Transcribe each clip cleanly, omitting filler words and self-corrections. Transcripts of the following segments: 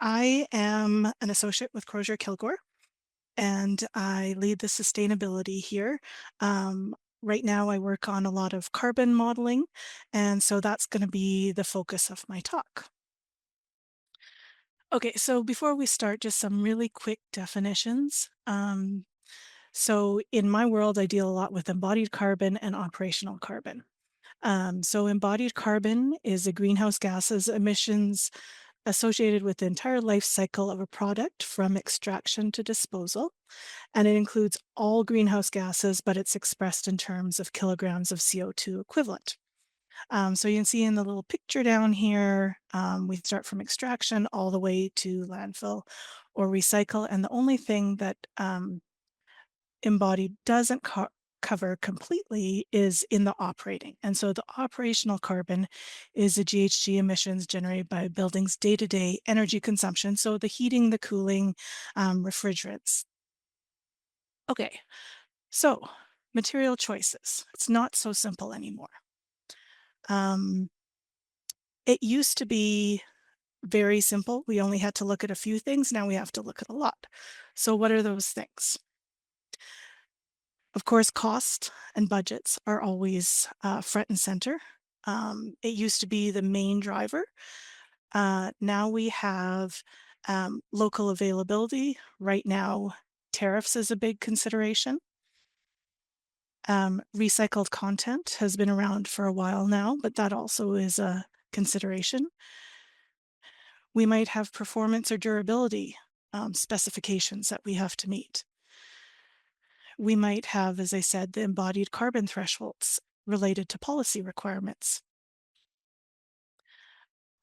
I am an associate with Crosier Kilgour, and I lead the sustainability here. Right now, I work on a lot of carbon modeling, and so that's going to be the focus of my talk. Okay, so before we start, just some really quick definitions. So, in my world, I deal a lot with embodied carbon and operational carbon. So, embodied carbon is the greenhouse gases emissions associated with the entire life cycle of a product from extraction to disposal. And it includes all greenhouse gases, but it's expressed in terms of kilograms of CO2 equivalent. So you can see in the little picture down here, we start from extraction all the way to landfill or recycle. And the only thing that embodied doesn't cover completely is in the operating. And so the operational carbon is the GHG emissions generated by a building's day-to-day energy consumption. So the heating, the cooling, refrigerants. Okay, so material choices. It's not so simple anymore. Um, it used to be very simple. We only had to look at a few things. Now we have to look at a lot. So what are those things? Of course, cost and budgets are always front and center. It used to be the main driver. Now we have local availability. Right now, tariffs is a big consideration. Recycled content has been around for a while now, but that also is a consideration. We might have performance or durability specifications that we have to meet. We might have, as I said, the embodied carbon thresholds related to policy requirements.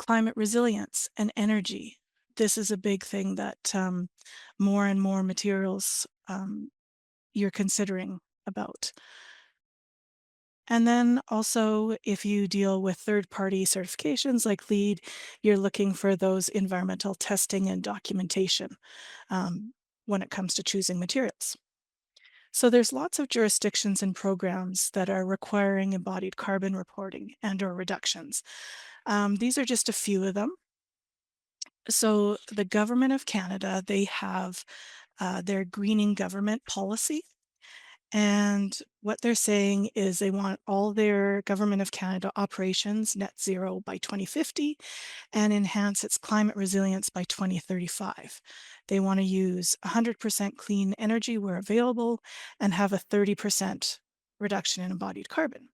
Climate resilience and energy. This is a big thing that more and more materials you're considering about. And then also, if you deal with third-party certifications like LEED, you're looking for those environmental testing and documentation when it comes to choosing materials. So there's lots of jurisdictions and programs that are requiring embodied carbon reporting and or reductions. These are just a few of them. So the Government of Canada, they have their greening government policy. And what they're saying is they want all their Government of Canada operations net zero by 2050 and enhance its climate resilience by 2035. They want to use 100% clean energy where available and have a 30% reduction in embodied carbon.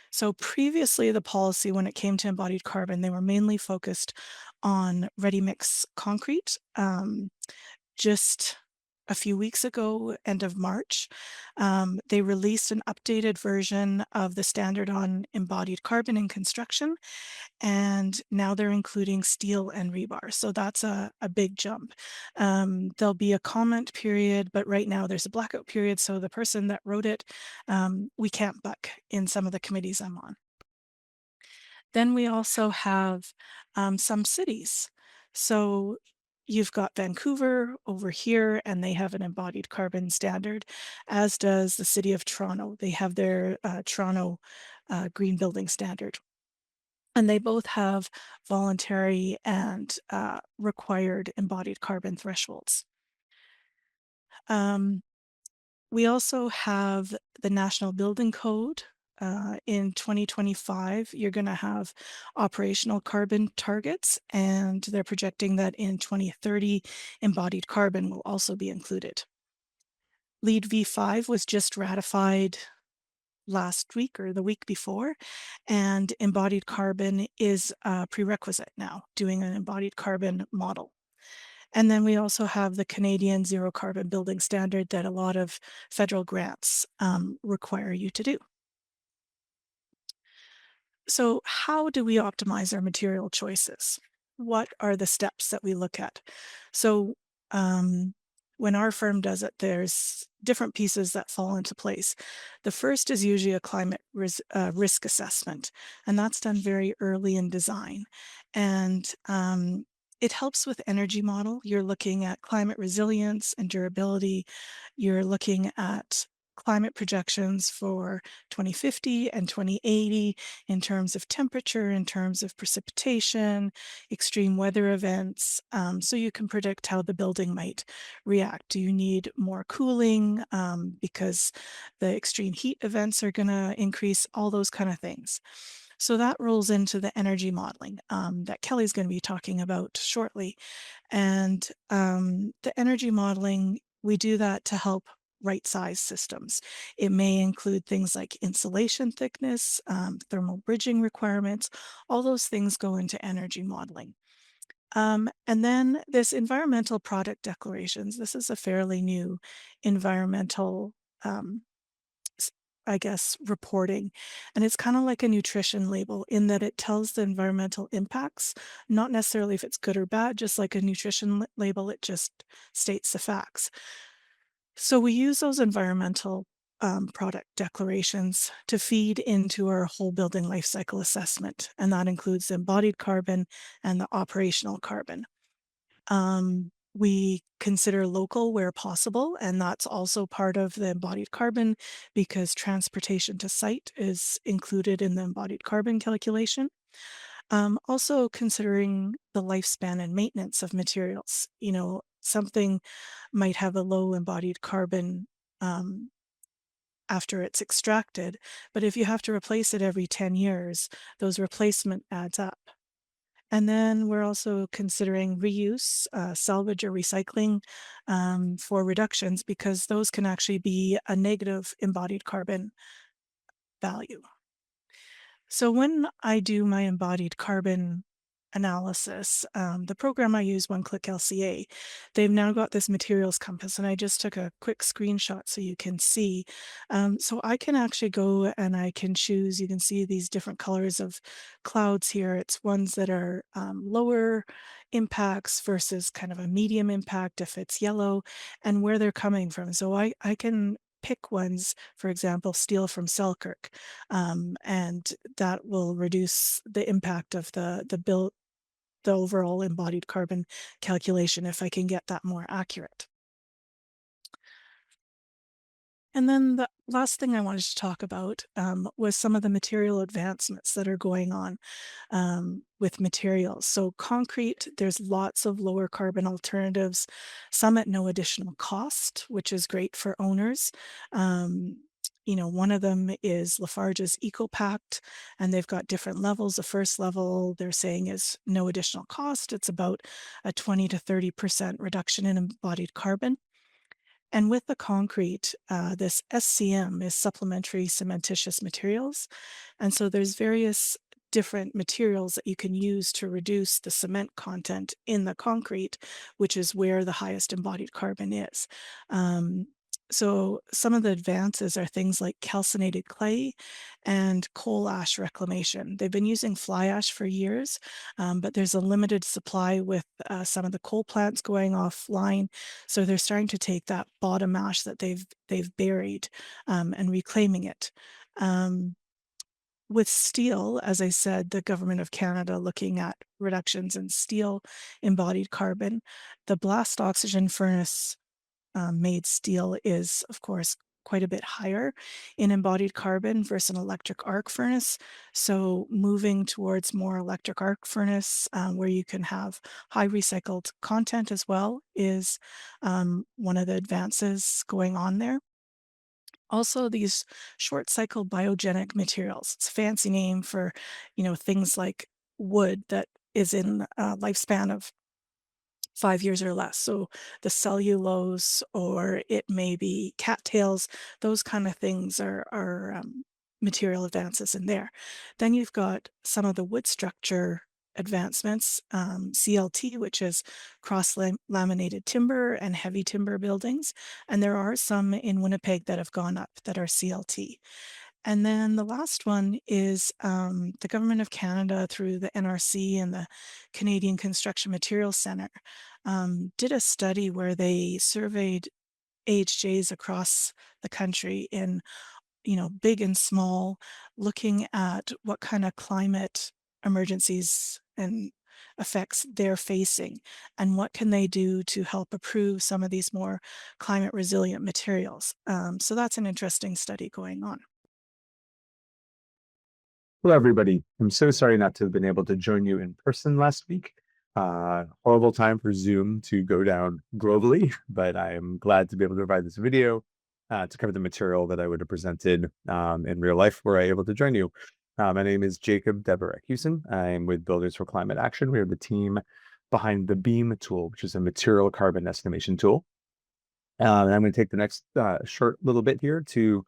So previously, the policy, when it came to embodied carbon, they were mainly focused on ready mix concrete. Just a few weeks ago, end of March, they released an updated version of the standard on embodied carbon in construction, and now they're including steel and rebar. So that's a big jump. There'll be a comment period, but right now there's a blackout period. So the person that wrote it, we can't buck in some of the committees I'm on. Then we also have some cities. So you've got Vancouver over here, and they have an embodied carbon standard, as does the city of Toronto. They have their Toronto Green Building Standard. And they both have voluntary and required embodied carbon thresholds. We also have the National Building Code. In 2025, you're going to have operational carbon targets, and they're projecting that in 2030, embodied carbon will also be included. LEED V5 was just ratified last week or the week before, and embodied carbon is a prerequisite now, doing an embodied carbon model. And then we also have the Canadian Zero Carbon Building Standard that a lot of federal grants require you to do. So how do we optimize our material choices? What are the steps that we look at? So when our firm does it, there's different pieces that fall into place. The first is usually a climate risk assessment, and that's done very early in design. And it helps with energy model. You're looking at climate resilience and durability. You're looking at climate projections for 2050 and 2080 in terms of temperature, in terms of precipitation, extreme weather events, so you can predict how the building might react. Do you need more cooling because the extreme heat events are going to increase? All those kind of things. So that rolls into the energy modeling that Kelly's going to be talking about shortly. And the energy modeling, we do that to help right size systems. It may include things like insulation thickness, thermal bridging requirements, all those things go into energy modeling. And then this environmental product declarations, this is a fairly new environmental um, s- I guess, reporting. And it's kind of like a nutrition label in that it tells the environmental impacts, not necessarily if it's good or bad, just like a nutrition label, it just states the facts. So we use those environmental product declarations to feed into our whole building life cycle assessment. And that includes the embodied carbon and the operational carbon. We consider local where possible, and that's also part of the embodied carbon because transportation to site is included in the embodied carbon calculation. Also considering the lifespan and maintenance of materials. Something might have a low embodied carbon um, after it's extracted, but if you have to replace it every 10 years, those replacement adds up. And then we're also considering reuse, salvage or recycling for reductions because those can actually be a negative embodied carbon value. So when I do my embodied carbon analysis, the program I use, One Click LCA, they've now got this materials compass, and I just took a quick screenshot so you can see. So I can actually go and I can choose. You can see these different colors of clouds here. It's ones that are lower impacts versus kind of a medium impact if it's yellow, and where they're coming from. So I can pick ones, for example, steel from Selkirk, and that will reduce the impact of the overall embodied carbon calculation if I can get that more accurate. And then the last thing I wanted to talk about was some of the material advancements that are going on with materials. So concrete, there's lots of lower carbon alternatives, some at no additional cost, which is great for owners. Um, one of them is Lafarge's EcoPact, and they've got different levels. The first level they're saying is no additional cost. It's about a 20 to 30% reduction in embodied carbon. And with the concrete, this SCM is supplementary cementitious materials. And so there's various different materials that you can use to reduce the cement content in the concrete, which is where the highest embodied carbon is. Um, so some of the advances are things like calcinated clay and coal ash reclamation. They've been using fly ash for years, but there's a limited supply with some of the coal plants going offline. So they're starting to take that bottom ash that they've buried and reclaiming it. Um, with steel, as I said, the government of Canada looking at reductions in steel embodied carbon. The blast oxygen furnace made steel is, of course, quite a bit higher in embodied carbon versus an electric arc furnace. So moving towards more electric arc furnace where you can have high recycled content as well is one of the advances going on there. Also, these short cycle biogenic materials. It's a fancy name for, things like wood that is in a lifespan of 5 years or less. So the cellulose, or it may be cattails, those kind of things are material advances in there. Then you've got some of the wood structure advancements, CLT, which is cross laminated timber and heavy timber buildings. And there are some in Winnipeg that have gone up that are CLT. And then the last one is the Government of Canada through the NRC and the Canadian Construction Materials Centre did a study where they surveyed AHJs across the country in, big and small, looking at what kind of climate emergencies and effects they're facing, and what can they do to help improve some of these more climate resilient materials. So that's an interesting study going on. Hello, everybody. I'm so sorry not to have been able to join you in person last week. Horrible time for Zoom to go down globally, but I am glad to be able to provide this video to cover the material that I would have presented in real life were I able to join you. My name is Jacob Deva Racusin. I'm with Builders for Climate Action. We are the team behind the BEAM tool, which is a material carbon estimation tool. And I'm going to take the next short little bit here to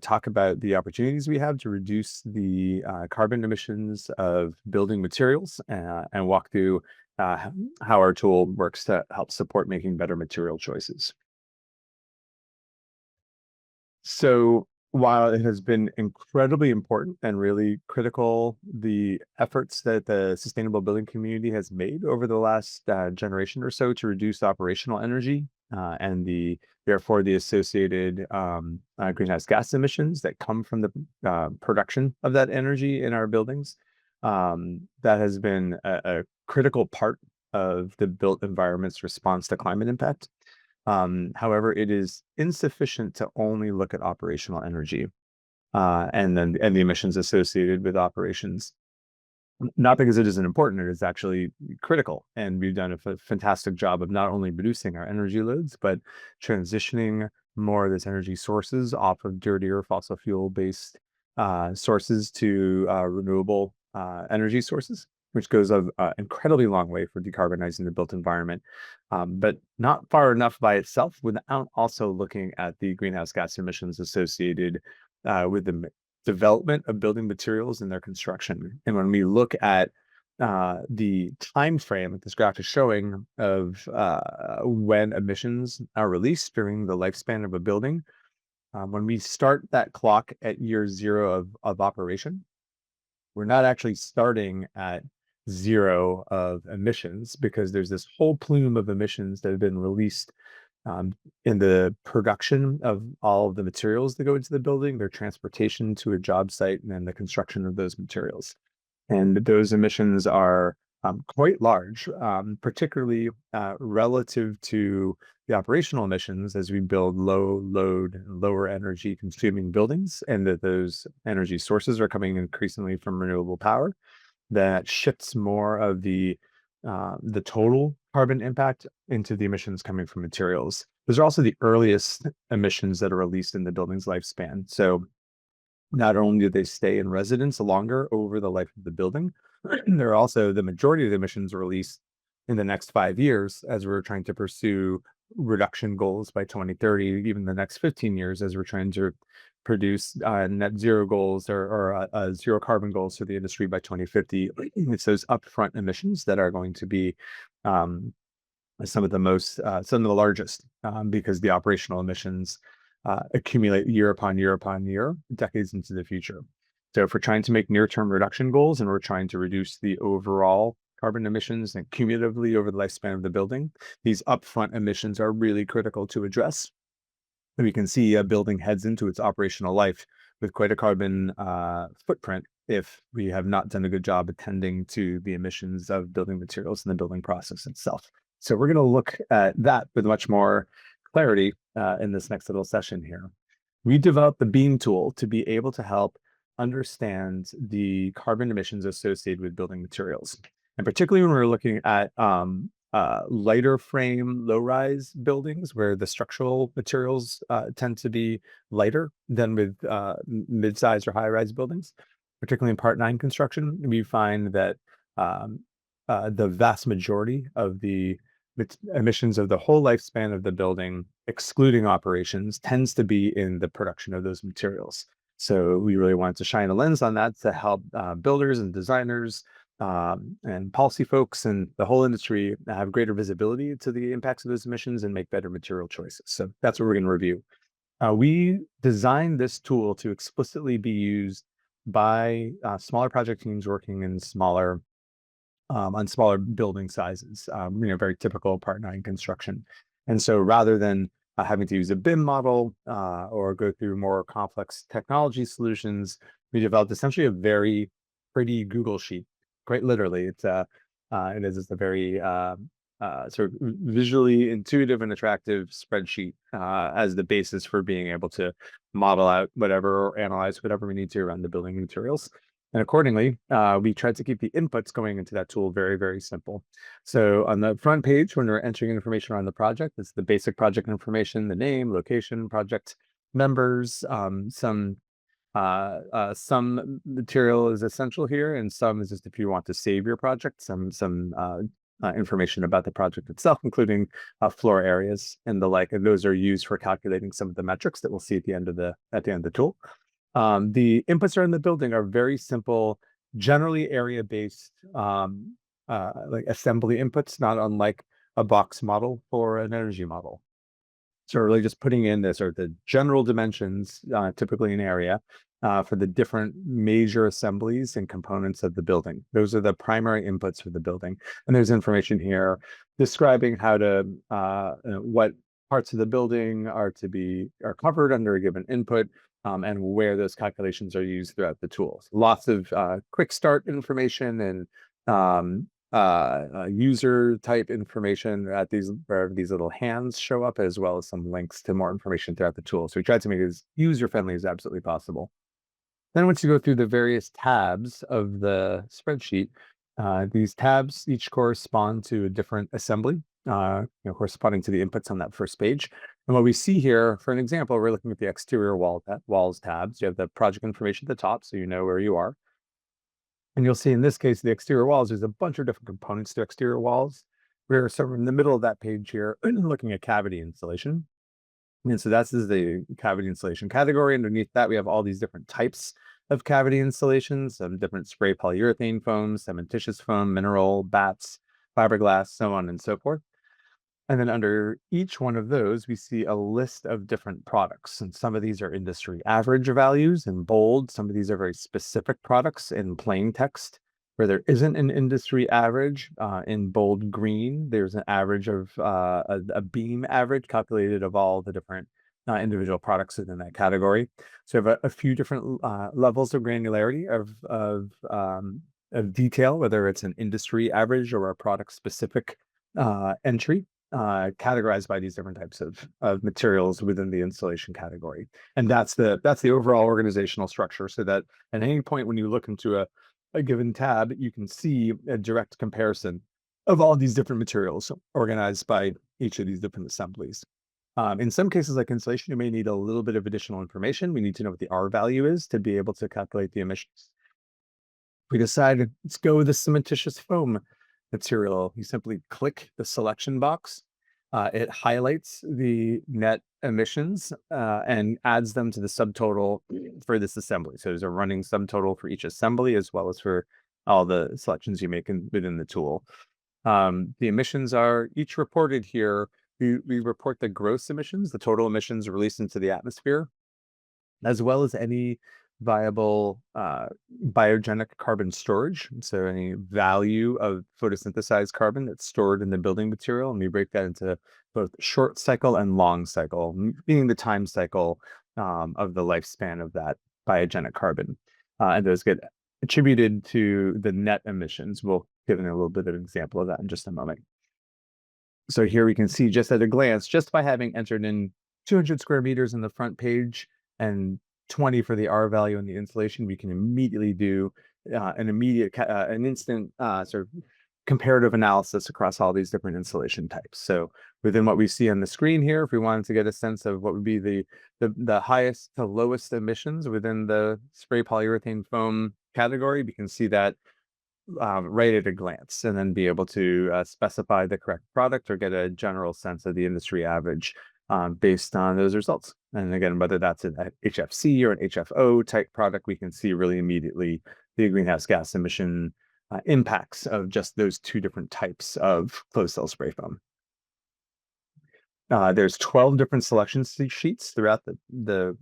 talk about the opportunities we have to reduce the carbon emissions of building materials and walk through how our tool works to help support making better material choices. So while it has been incredibly important and really critical, the efforts that the sustainable building community has made over the last generation or so to reduce operational energy and therefore the associated greenhouse gas emissions that come from the production of that energy in our buildings, that has been a critical part of the built environment's response to climate impact. However, it is insufficient to only look at operational energy and the emissions associated with operations. Not because it isn't important, it is actually critical. And we've done a fantastic job of not only reducing our energy loads, but transitioning more of this energy sources off of dirtier fossil fuel based sources to renewable energy sources, which goes an incredibly long way for decarbonizing the built environment, but not far enough by itself without also looking at the greenhouse gas emissions associated with the development of building materials and their construction. And when we look at the time frame that this graph is showing of when emissions are released during the lifespan of a building, when we start that clock at year zero of operation, we're not actually starting at zero of emissions because there's this whole plume of emissions that have been released in the production of all of the materials that go into the building, their transportation to a job site, and then the construction of those materials. And those emissions are quite large, particularly relative to the operational emissions as we build low load, lower energy consuming buildings, and that those energy sources are coming increasingly from renewable power. That shifts more of the total carbon impact into the emissions coming from materials. Those are also the earliest emissions that are released in the building's lifespan. So not only do they stay in residence longer over the life of the building, they're also the majority of the emissions released in the next 5 years as we're trying to pursue reduction goals by 2030, even the next 15 years as we're trying to produce net zero goals or zero carbon goals for the industry by 2050. It's those upfront emissions that are going to be some of the largest because the operational emissions accumulate year upon year upon year, decades into the future. So if we're trying to make near-term reduction goals and we're trying to reduce the overall carbon emissions and cumulatively over the lifespan of the building, these upfront emissions are really critical to address. We can see a building heads into its operational life with quite a carbon footprint if we have not done a good job attending to the emissions of building materials in the building process itself. So we're going to look at that with much more clarity in this next little session here. We developed the BEAM tool to be able to help understand the carbon emissions associated with building materials. And particularly when we're looking at lighter frame, low-rise buildings where the structural materials tend to be lighter than with mid-size or high-rise buildings, particularly in Part 9 construction, we find that the vast majority of the emissions of the whole lifespan of the building, excluding operations, tends to be in the production of those materials. So we really wanted to shine a lens on that to help builders and designers and policy folks and the whole industry have greater visibility to the impacts of those emissions and make better material choices. So that's what we're going to review. We designed this tool to explicitly be used by smaller project teams working in on smaller building sizes, very typical Part 9 construction. And so rather than having to use a BIM model or go through more complex technology solutions, we developed essentially a very pretty Google sheet. Quite literally, it's It is just a very sort of visually intuitive and attractive spreadsheet as the basis for being able to model out whatever or analyze whatever we need to around the building materials. And accordingly, we tried to keep the inputs going into that tool very, very simple. So on the front page, when we're entering information on the project, it's the basic project information, the name, location, project members, some material is essential here, and some is just if you want to save your project, some information about the project itself, including floor areas and the like. And those are used for calculating some of the metrics that we'll see at the end of the tool. The inputs around the building are very simple, generally area-based, like assembly inputs, not unlike a box model for an energy model. So really just putting in this or the general dimensions, typically an area, for the different major assemblies and components of the building. Those are the primary inputs for the building. And there's information here describing how to, what parts of the building are covered under a given input, and where those calculations are used throughout the tools. Lots of quick start information and user type information at wherever these little hands show up, as well as some links to more information throughout the tool. So we tried to make it as user friendly as absolutely possible. Then once you go through the various tabs of the spreadsheet, these tabs each correspond to a different assembly, corresponding to the inputs on that first page. And what we see here, for an example, we're looking at the exterior walls tabs. You have the project information at the top, so you know where you are. And you'll see in this case, the exterior walls, there's a bunch of different components to exterior walls. We're sort of in the middle of that page here, looking at cavity insulation. And so that's the cavity insulation category. Underneath that, we have all these different types of cavity insulations, some different spray polyurethane foams, cementitious foam, mineral, bats, fiberglass, so on and so forth. And then under each one of those, we see a list of different products. And some of these are industry average values in bold. Some of these are very specific products in plain text. Where there isn't an industry average in bold green, there's an average of a beam average calculated of all the different individual products within that category. So we have a few different levels of granularity of detail, whether it's an industry average or a product specific entry, categorized by these different types of materials within the installation category. And that's the overall organizational structure, so that at any point when you look into a given tab, you can see a direct comparison of all these different materials organized by each of these different assemblies. In some cases, like insulation, you may need a little bit of additional information. We need to know what the R value is to be able to calculate the emissions. We decided, let's go with the cementitious foam material. You simply click the selection box. It highlights the net emissions and adds them to the subtotal for this assembly. So there's a running subtotal for each assembly, as well as for all the selections you make within the tool. The emissions are each reported here. We report the gross emissions, the total emissions released into the atmosphere, as well as any viable biogenic carbon storage. So any value of photosynthesized carbon that's stored in the building material. And we break that into both short cycle and long cycle, meaning the time cycle of the lifespan of that biogenic carbon. And those get attributed to the net emissions. We'll give a little bit of an example of that in just a moment. So here we can see just at a glance, just by having entered in 200 square meters in the front page and 20 for the R value in the insulation, we can immediately do an instant sort of comparative analysis across all these different insulation types. So within what we see on the screen here, if we wanted to get a sense of what would be the highest to lowest emissions within the spray polyurethane foam category, we can see that right at a glance, and then be able to specify the correct product or get a general sense of the industry average based on those results. And again, whether that's an HFC or an HFO type product, we can see really immediately the greenhouse gas emission impacts of just those two different types of closed cell spray foam. There's 12 different selection sheets throughout the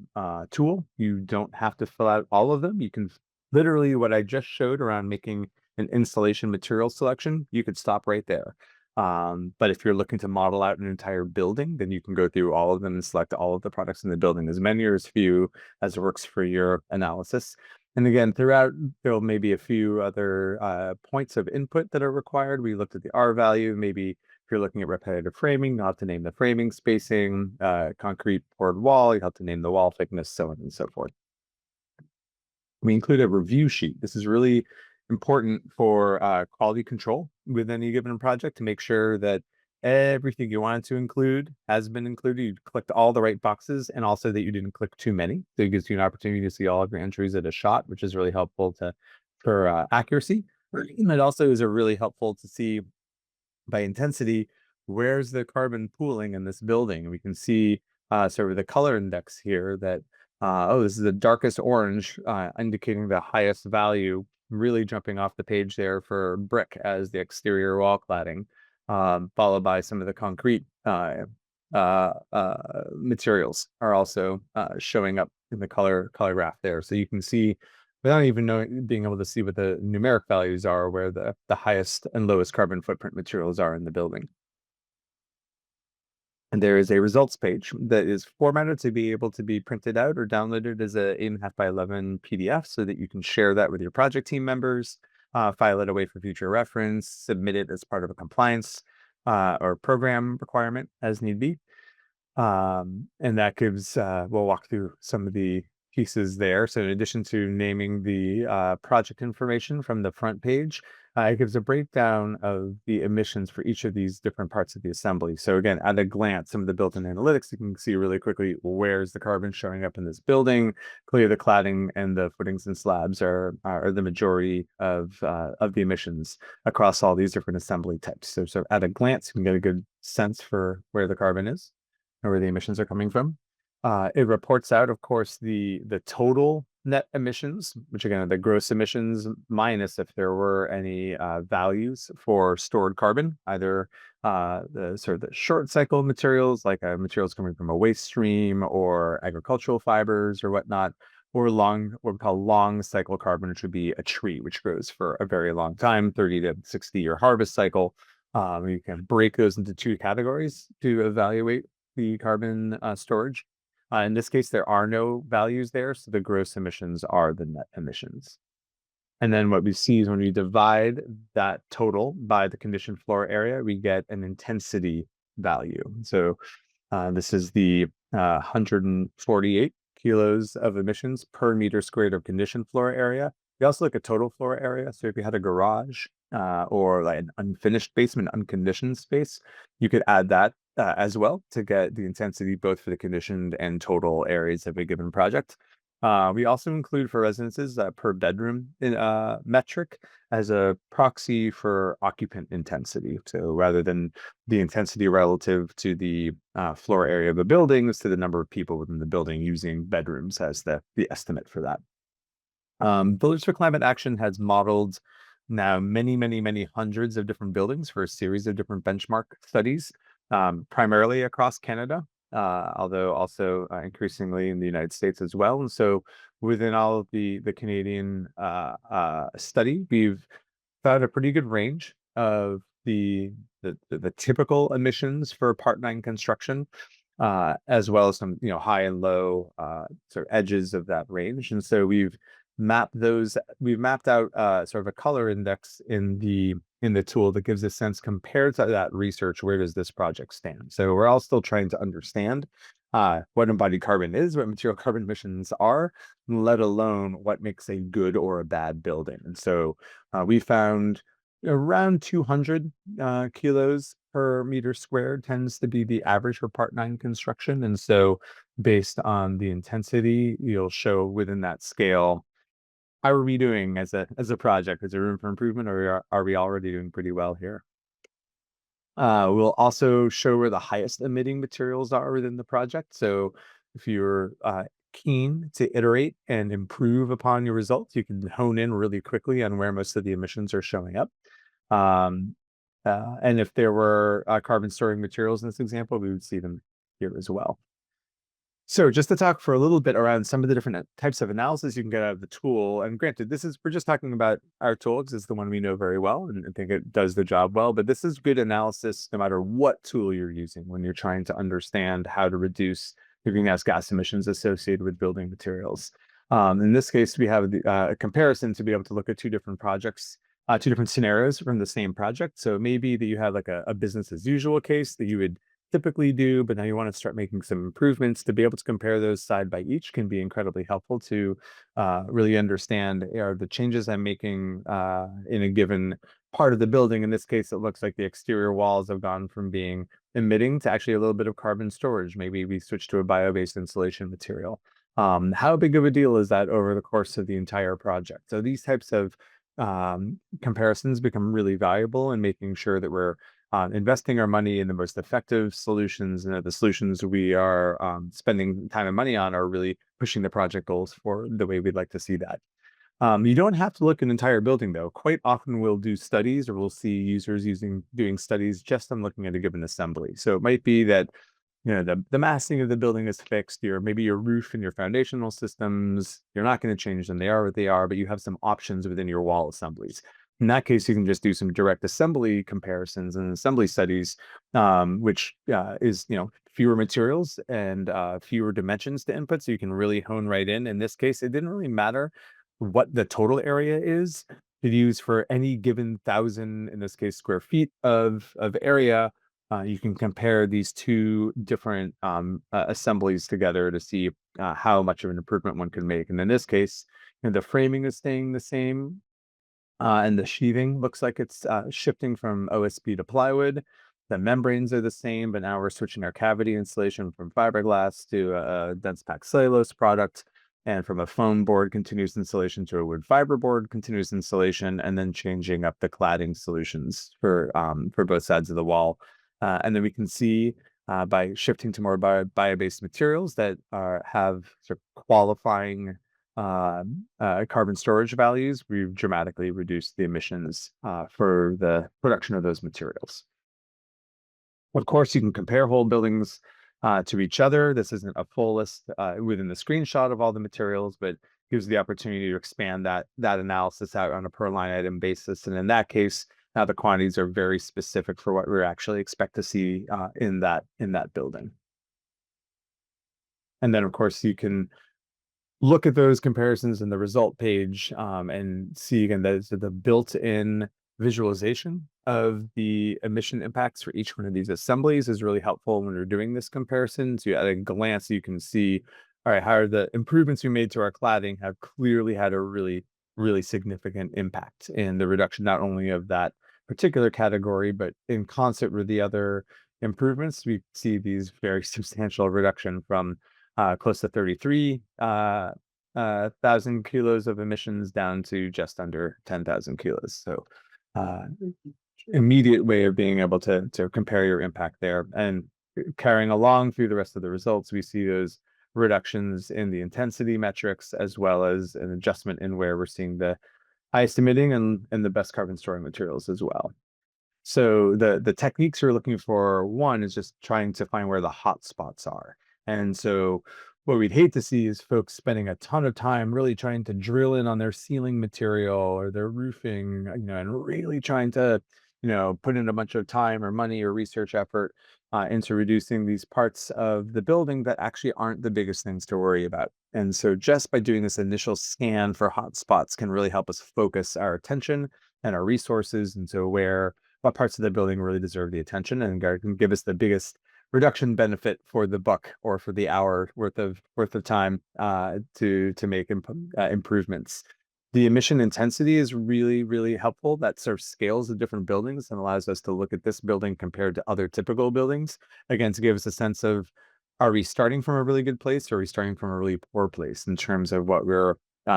tool. You don't have to fill out all of them. You can literally, what I just showed around making an installation material selection, you could stop right there. But if you're looking to model out an entire building, then you can go through all of them and select all of the products in the building, as many or as few as works for your analysis. And again, throughout, there may be a few other points of input that are required. We looked at the R value. Maybe if you're looking at repetitive framing, you'll have to name the framing spacing, concrete poured wall, you have to name the wall thickness, so on and so forth. We include a review sheet. This is really important for quality control with any given project to make sure that everything you wanted to include has been included. You clicked all the right boxes, and also that you didn't click too many. So it gives you an opportunity to see all of your entries at a shot, which is really helpful for accuracy. And it also is a really helpful to see by intensity, where's the carbon pooling in this building? We can see sort of the color index here that, oh, this is the darkest orange, indicating the highest value, really jumping off the page there for brick as the exterior wall cladding, followed by some of the concrete materials are also showing up in the color graph there. So you can see without even knowing, being able to see what the numeric values are, where the highest and lowest carbon footprint materials are in the building. And there is a results page that is formatted to be able to be printed out or downloaded as a 8.5 by 11 PDF so that you can share that with your project team members, file it away for future reference, submit it as part of a compliance or program requirement as need be. And that gives, we'll walk through some of the pieces there. So in addition to naming the project information from the front page, it gives a breakdown of the emissions for each of these different parts of the assembly. So again, at a glance, some of the built-in analytics, you can see really quickly where's the carbon showing up in this building. Clearly, the cladding and the footings and slabs are the majority of the emissions across all these different assembly types. So at a glance, you can get a good sense for where the carbon is or where the emissions are coming from. It reports out, of course, the total net emissions, which again are the gross emissions minus if there were any values for stored carbon, either the sort of the short cycle materials like materials coming from a waste stream or agricultural fibers or whatnot, or what we call long cycle carbon, which would be a tree which grows for a very long time, 30 to 60-year harvest cycle. You can break those into two categories to evaluate the carbon storage. In this case, there are no values there, so the gross emissions are the net emissions. And then what we see is when we divide that total by the conditioned floor area, we get an intensity value. So this is the 148 kilos of emissions per meter squared of conditioned floor area. We also look at total floor area. So if you had a garage or like an unfinished basement, unconditioned space, you could add that as well to get the intensity both for the conditioned and total areas of a given project. We also include for residences per bedroom metric as a proxy for occupant intensity. So rather than the intensity relative to the floor area of the building, it's to the number of people within the building using bedrooms as the estimate for that. Village for Climate Action has modeled now many hundreds of different buildings for a series of different benchmark studies, primarily across Canada, although also increasingly in the United States as well. And so within all of the Canadian study, we've found a pretty good range of the typical emissions for Part 9 construction, as well as some high and low sort of edges of that range. And so we've mapped out sort of a color index in the tool that gives a sense compared to that research, where does this project stand? So we're all still trying to understand what embodied carbon is, what material carbon emissions are, let alone what makes a good or a bad building. And so we found around 200 kilos per meter squared tends to be the average for Part 9 construction. And so based on the intensity, you'll show within that scale, how are we doing as a project? Is there room for improvement, or are we already doing pretty well here? We'll also show where the highest emitting materials are within the project. So if you're keen to iterate and improve upon your results, you can hone in really quickly on where most of the emissions are showing up. And if there were carbon storing materials in this example, we would see them here as well. So just to talk for a little bit around some of the different types of analysis you can get out of the tool, and granted, we're just talking about our tool because it's the one we know very well and I think it does the job well, but this is good analysis no matter what tool you're using when you're trying to understand how to reduce the greenhouse gas emissions associated with building materials. In this case, we have a comparison to be able to look at two different projects, two different scenarios from the same project. So maybe that you have like a business as usual case that you would typically do, but now you want to start making some improvements. To be able to compare those side by each can be incredibly helpful to really understand, are the changes I'm making in a given part of the building. In this case, it looks like the exterior walls have gone from being emitting to actually a little bit of carbon storage. Maybe we switch to a bio-based insulation material. How big of a deal is that over the course of the entire project? So these types of comparisons become really valuable in making sure that we're investing our money in the most effective solutions, and that the solutions we are spending time and money on are really pushing the project goals for the way we'd like to see that. You don't have to look at an entire building though. Quite often we'll do studies, or we'll see users doing studies just on looking at a given assembly. So it might be that the massing of the building is fixed, your maybe your roof and your foundational systems, you're not going to change them. They are what they are, but you have some options within your wall assemblies. In that case, you can just do some direct assembly comparisons and assembly studies, which is fewer materials and fewer dimensions to input, so you can really hone right in. In this case, it didn't really matter what the total area is to use for any given thousand, in this case, square feet of area. You can compare these two different assemblies together to see how much of an improvement one could make. And in this case, the framing is staying the same, and the sheathing looks like it's shifting from OSB to plywood. The membranes are the same, but now we're switching our cavity insulation from fiberglass to a dense packed cellulose product, and from a foam board continuous insulation to a wood fiber board continuous insulation, and then changing up the cladding solutions for both sides of the wall. And then we can see by shifting to more bio-based materials that have sort of qualifying carbon storage values, we've dramatically reduced the emissions for the production of those materials. Of course, you can compare whole buildings to each other. This isn't a full list within the screenshot of all the materials, but gives the opportunity to expand that analysis out on a per line item basis. And in that case, now the quantities are very specific for what we actually expect to see in that building. And then, of course, you can look at those comparisons in the result page and see again that the built-in visualization of the emission impacts for each one of these assemblies is really helpful when we're doing this comparison. So at a glance, you can see, all right, how are the improvements we made to our cladding have clearly had a really, really significant impact in the reduction, not only of that particular category, but in concert with the other improvements, we see these very substantial reduction from close to 33,000 kilos of emissions down to just under 10,000 kilos. So immediate way of being able to compare your impact there. And carrying along through the rest of the results, we see those reductions in the intensity metrics, as well as an adjustment in where we're seeing the highest emitting and the best carbon storing materials as well. So the techniques you're looking for, one is just trying to find where the hot spots are. And so what we'd hate to see is folks spending a ton of time really trying to drill in on their ceiling material or their roofing, and really trying to, put in a bunch of time or money or research effort into reducing these parts of the building that actually aren't the biggest things to worry about. And so just by doing this initial scan for hot spots can really help us focus our attention and our resources into what parts of the building really deserve the attention and can give us the biggest reduction benefit for the buck or for the hour worth of time to make improvements. The emission intensity is really, really helpful. That sort of scales the different buildings and allows us to look at this building compared to other typical buildings, again, to give us a sense of, are we starting from a really good place, or are we starting from a really poor place in terms of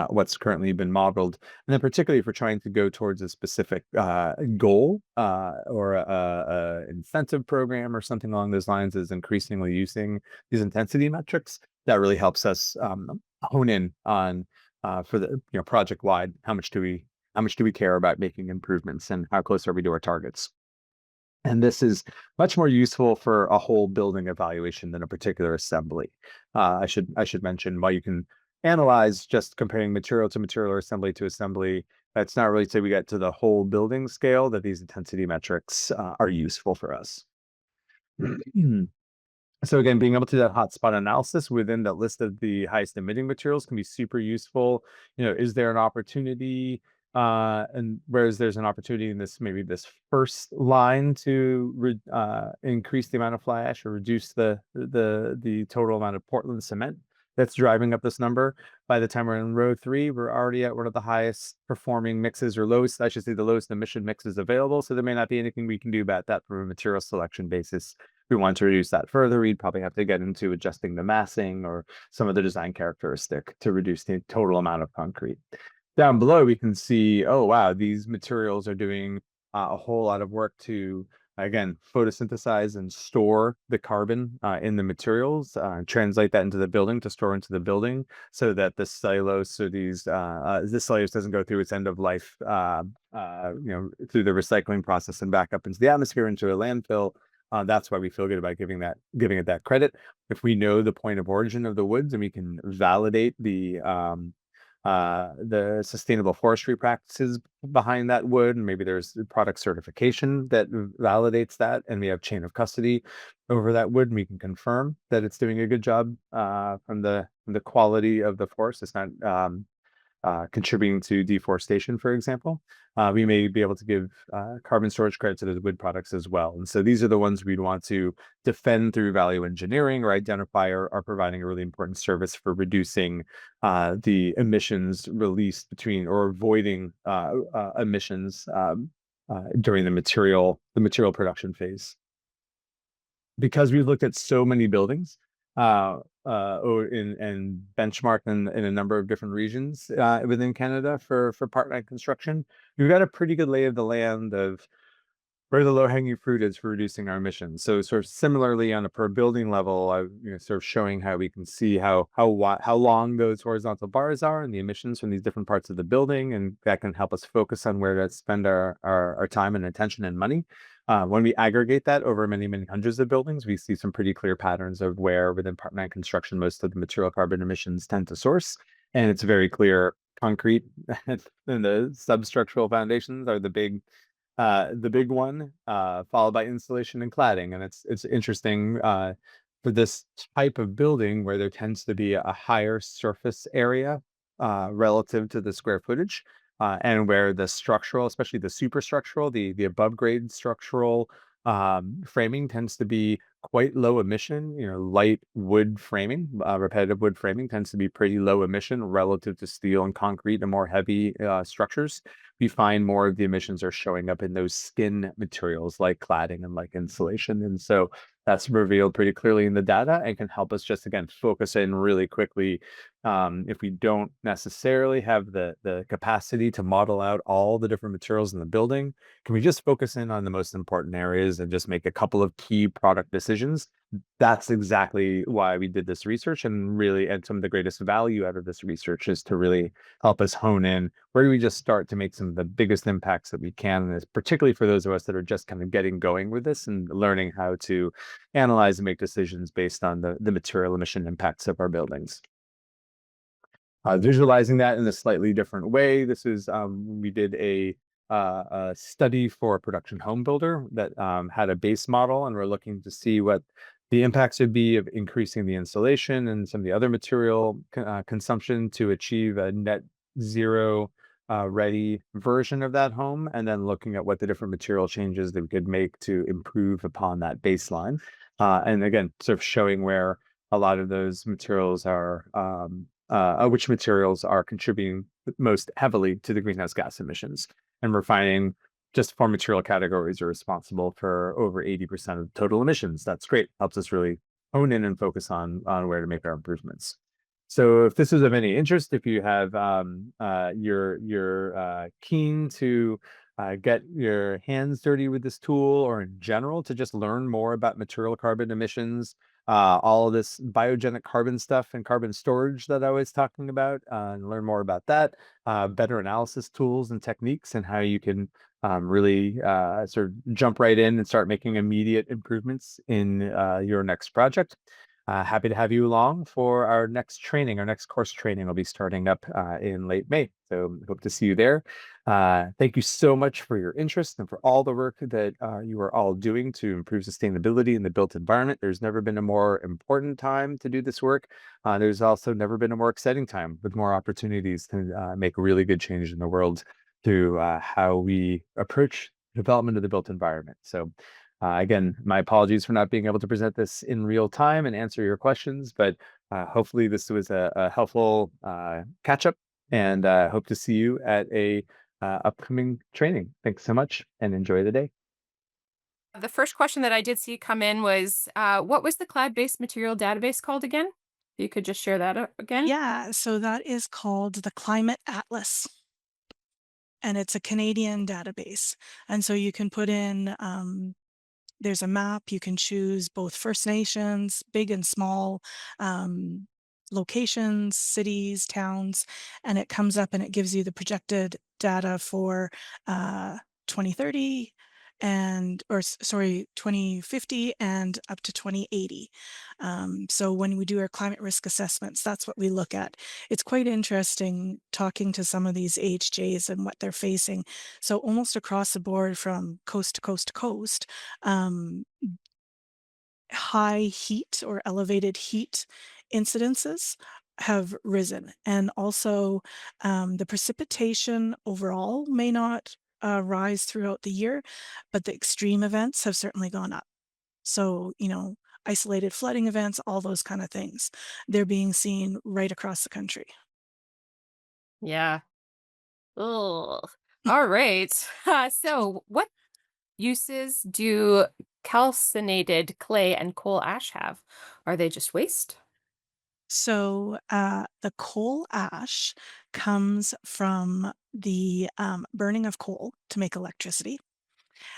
what's currently been modeled? And then particularly if we're trying to go towards a specific goal or a incentive program or something along those lines, is increasingly using these intensity metrics. That really helps us hone in on for the project wide, how much do we care about making improvements, and how close are we to our targets? And this is much more useful for a whole building evaluation than a particular assembly. I should mention, while you can analyze just comparing material to material or assembly to assembly, that's not really till we get to the whole building scale that these intensity metrics are useful for us. So again, being able to do that hotspot analysis within that list of the highest emitting materials can be super useful. Is there an opportunity, and whereas there's an opportunity in this, maybe this first line to increase the amount of fly ash or reduce the total amount of Portland cement that's driving up this number. By the time we're in row three, we're already at one of the highest performing mixes, or lowest, I should say, the lowest emission mixes available. So there may not be anything we can do about that from a material selection basis. We want to reduce that further, we'd probably have to get into adjusting the massing or some of the design characteristic to reduce the total amount of concrete. Down below, we can see, oh, wow, these materials are doing a whole lot of work to, again, photosynthesize and store the carbon in the materials, translate that into the building to store into the building so that the cellulose or this cellulose doesn't go through its end of life, through the recycling process and back up into the atmosphere, into a landfill. That's why we feel good about giving it that credit. If we know the point of origin of the woods and we can validate the sustainable forestry practices behind that wood, and maybe there's product certification that validates that, and we have chain of custody over that wood, and we can confirm that it's doing a good job from the quality of the forest. It's not contributing to deforestation, for example, we may be able to give carbon storage credits to those wood products as well. And so these are the ones we'd want to defend through value engineering, or identify are providing a really important service for reducing the emissions released between, or avoiding emissions during the material production phase. Because we've looked at so many buildings, and benchmarked in a number of different regions within Canada for part night construction, we've got a pretty good lay of the land of where the low hanging fruit is for reducing our emissions. So sort of similarly on a per building level, sort of showing how we can see how long those horizontal bars are and the emissions from these different parts of the building, and that can help us focus on where to spend our time and attention and money. When we aggregate that over many, many hundreds of buildings, we see some pretty clear patterns of where within Part 9 construction most of the material carbon emissions tend to source. And it's very clear concrete and the substructural foundations are the big one, followed by insulation and cladding. And it's interesting for this type of building where there tends to be a higher surface area relative to the square footage, and where the structural, especially the superstructural, the above grade structural framing tends to be quite low emission. Light wood framing, repetitive wood framing tends to be pretty low emission relative to steel and concrete and more heavy structures. We find more of the emissions are showing up in those skin materials like cladding and like insulation. And so that's revealed pretty clearly in the data and can help us just, again, focus in really quickly. If we don't necessarily have the capacity to model out all the different materials in the building, can we just focus in on the most important areas and just make a couple of key product decisions? That's exactly why we did this research, and some of the greatest value out of this research is to really help us hone in where do we just start to make some of the biggest impacts that we can, and it's particularly for those of us that are just kind of getting going with this and learning how to analyze and make decisions based on the material emission impacts of our buildings. Visualizing that in a slightly different way, this is we did a study for a production home builder that had a base model, and we're looking to see what the impacts would be of increasing the insulation and some of the other material consumption to achieve a net zero ready version of that home, and then looking at what the different material changes that we could make to improve upon that baseline. And again, sort of showing where a lot of those materials are, which materials are contributing most heavily to the greenhouse gas emissions. And we're finding just four material categories are responsible for over 80% of total emissions. That's great. Helps us really hone in and focus on where to make our improvements. So if this is of any interest, if you have you're keen to get your hands dirty with this tool, or in general to just learn more about material carbon emissions, all of this biogenic carbon stuff and carbon storage that I was talking about, and learn more about that, better analysis tools and techniques, and how you can really sort of jump right in and start making immediate improvements in your next project. happy to have you along for our next training. Our next course training will be starting up in late May. So hope to see you there. Thank you so much for your interest and for all the work that you are all doing to improve sustainability in the built environment. There's never been a more important time to do this work. There's also never been a more exciting time with more opportunities to make really good change in the world to how we approach development of the built environment. So again, my apologies for not being able to present this in real time and answer your questions, but hopefully this was a helpful catch up, and hope to see you at a upcoming training. Thanks so much and enjoy the day. The first question that I did see come in was, what was the cloud-based material database called again? If you could just share that again. Yeah, so that is called the Climate Atlas, and it's a Canadian database. And so you can put in, there's a map, you can choose both First Nations, big and small, um, locations, cities, towns, and it comes up and it gives you the projected data for, uh, 2030 and or sorry, 2050 and up to 2080. So when we do our climate risk assessments, that's what we look at. It's quite interesting talking to some of these AHJs and what they're facing. So almost across the board from coast to coast to coast, um, high heat or elevated heat incidences have risen. And also, the precipitation overall may not rise throughout the year, but the extreme events have certainly gone up. So, isolated flooding events, all those kind of things, they're being seen right across the country. Yeah. Ugh. All right. So, what uses do calcinated clay and coal ash have? Are they just waste? So, the coal ash comes from the burning of coal to make electricity.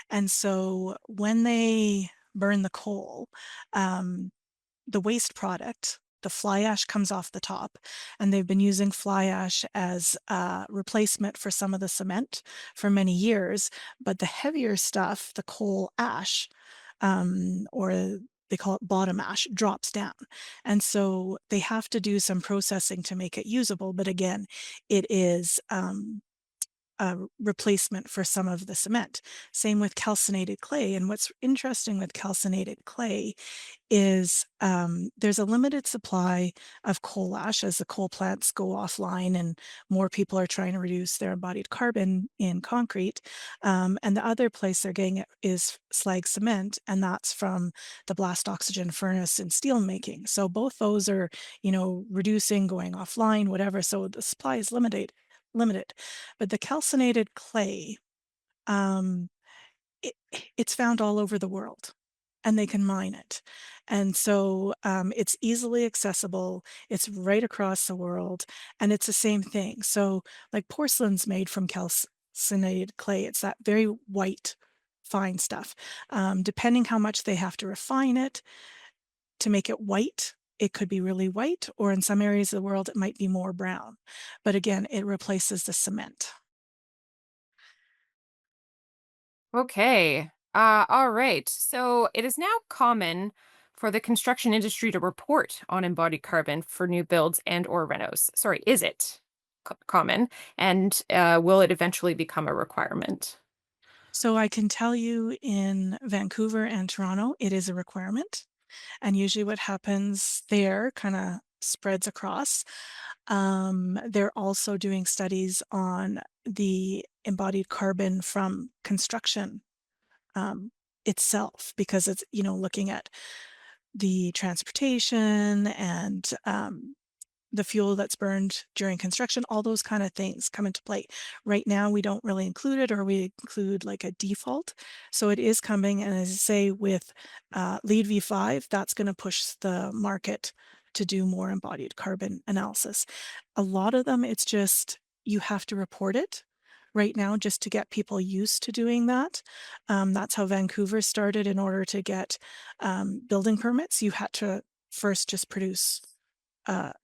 And so when they burn the coal, um, the waste product, the fly ash comes off the top, and they've been using fly ash as a replacement for some of the cement for many years. But the heavier stuff, the coal ash, or they call it bottom ash, drops down. And so they have to do some processing to make it usable. But again, it is a replacement for some of the cement. Same with calcinated clay. And what's interesting with calcinated clay is there's a limited supply of coal ash as the coal plants go offline and more people are trying to reduce their embodied carbon in concrete. And the other place they're getting it is slag cement, and that's from the blast oxygen furnace in steel making. So both those are, reducing, going offline, whatever. So the supply is limited. But the calcinated clay, um, it it's found all over the world, and they can mine it. And so, it's easily accessible, it's right across the world, and it's the same thing. So, like, porcelain's made from calcinated clay, it's that very white, fine stuff. Depending how much they have to refine it to make it white, it could be really white, or in some areas of the world, it might be more brown. But again, it replaces the cement. Okay. All right. So it is now common for the construction industry to report on embodied carbon for new builds and or renos. Sorry, is it common? And will it eventually become a requirement? So I can tell you in Vancouver and Toronto, it is a requirement. And usually what happens there kind of spreads across. They're also doing studies on the embodied carbon from construction um, itself because it's, looking at the transportation and the fuel that's burned during construction, all those kind of things come into play. Right now, we don't really include it, or we include like a default. So it is coming, and as I say, with LEED V5, that's going to push the market to do more embodied carbon analysis. A lot of them, it's just you have to report it right now just to get people used to doing that. That's how Vancouver started. In order to get building permits, you had to first just produce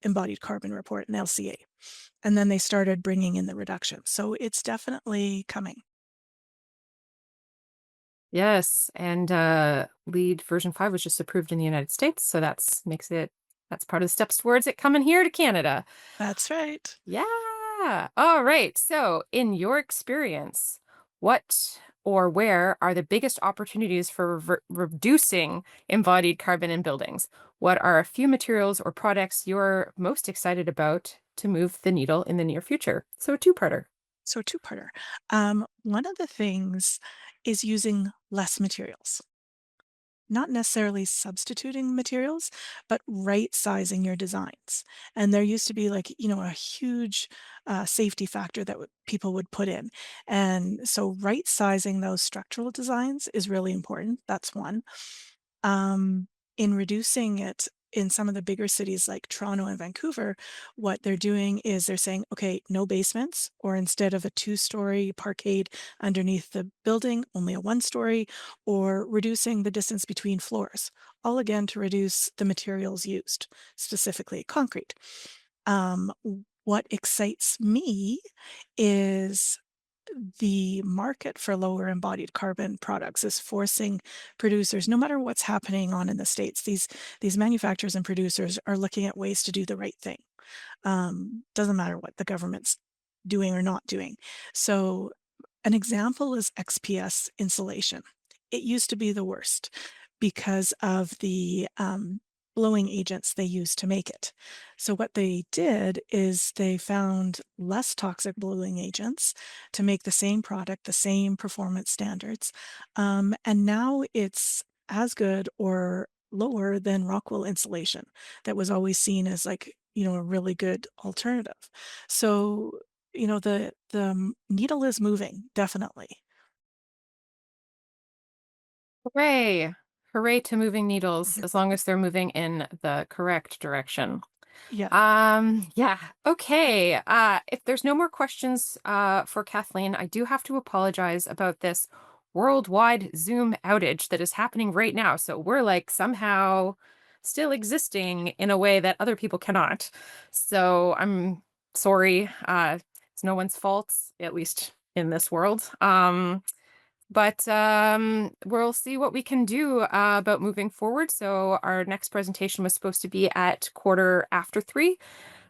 embodied carbon report, an LCA. And then they started bringing in the reduction. So it's definitely coming. Yes, and lead version 5 was just approved in the United States, so that's part of the steps towards it coming here to Canada. That's right. Yeah. All right. So, in your experience, what or where are the biggest opportunities for reducing embodied carbon in buildings? What are a few materials or products you're most excited about to move the needle in the near future? So, a two-parter. So two-parter. One of the things is using less materials. Not necessarily substituting materials, but right sizing your designs. And there used to be like, a huge safety factor that people would put in. And so right sizing those structural designs is really important. That's one. Um, in reducing it in some of the bigger cities like Toronto and Vancouver, what they're doing is they're saying, okay, no basements, or instead of a two-story parkade underneath the building, only a one-story, or reducing the distance between floors, all again to reduce the materials used, specifically concrete. What excites me is the market for lower embodied carbon products is forcing producers, no matter what's happening on in the States, these manufacturers and producers are looking at ways to do the right thing. Doesn't matter what the government's doing or not doing. So an example is XPS insulation. It used to be the worst because of the blowing agents they used to make it. So what they did is they found less toxic blowing agents to make the same product, the same performance standards, and now it's as good or lower than Rockwool insulation that was always seen as like a really good alternative. So the needle is moving, definitely. Hooray. Hooray to moving needles Mhm. as long as they're moving in the correct direction. Yeah, Yeah. Okay. If there's no more questions for Kathleen, I do have to apologize about this worldwide Zoom outage that is happening right now. So we're like somehow still existing in a way that other people cannot. So I'm sorry. It's no one's fault, at least in this world. But we'll see what we can do about moving forward. So our next presentation was supposed to be at 3:15.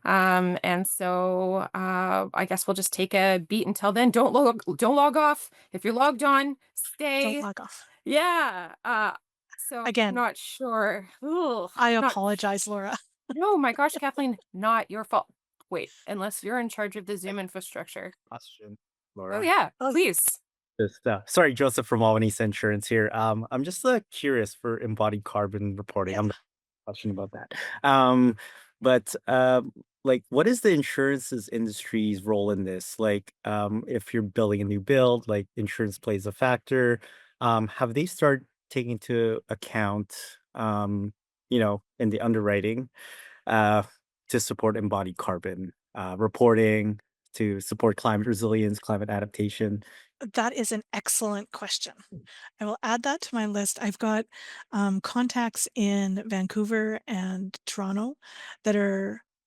And so I guess we'll just take a beat until then. Don't log off. If you're logged on, don't stay. log off. Yeah. So Again, not sure. Ugh, I not apologize, Laura. no, my gosh, Kathleen, not your fault. Wait, unless you're in charge of the Zoom infrastructure. Question, Oh Laura. yeah, Oh, please. Just sorry, Joseph from Albanese Insurance here. I'm just curious for embodied carbon reporting. yeah. I'm question about that. Um, but like, what is the insurances industry's role in this? Like, if you're building a new build, like insurance plays a factor. Have they started taking into account, in the underwriting, uh, to support embodied carbon reporting, to support climate resilience, climate adaptation? That is an excellent question. I will add that to my list. I've got contacts in Vancouver and Toronto that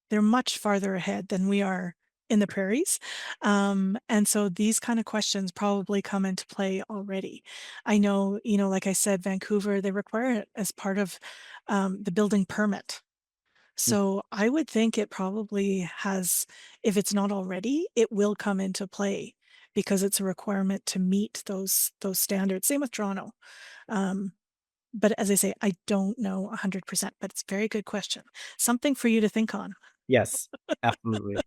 they're much farther ahead than we are in the prairies. And so these kind of questions probably come into play already. I know, like I said, Vancouver, they require it as part of the building permit. So I would think it probably has, if it's not already, it will come into play because it's a requirement to meet those standards. Same with Toronto. Um, but as I say, I don't know 100%, but it's a very good question. Something for you to think on. Yes, absolutely.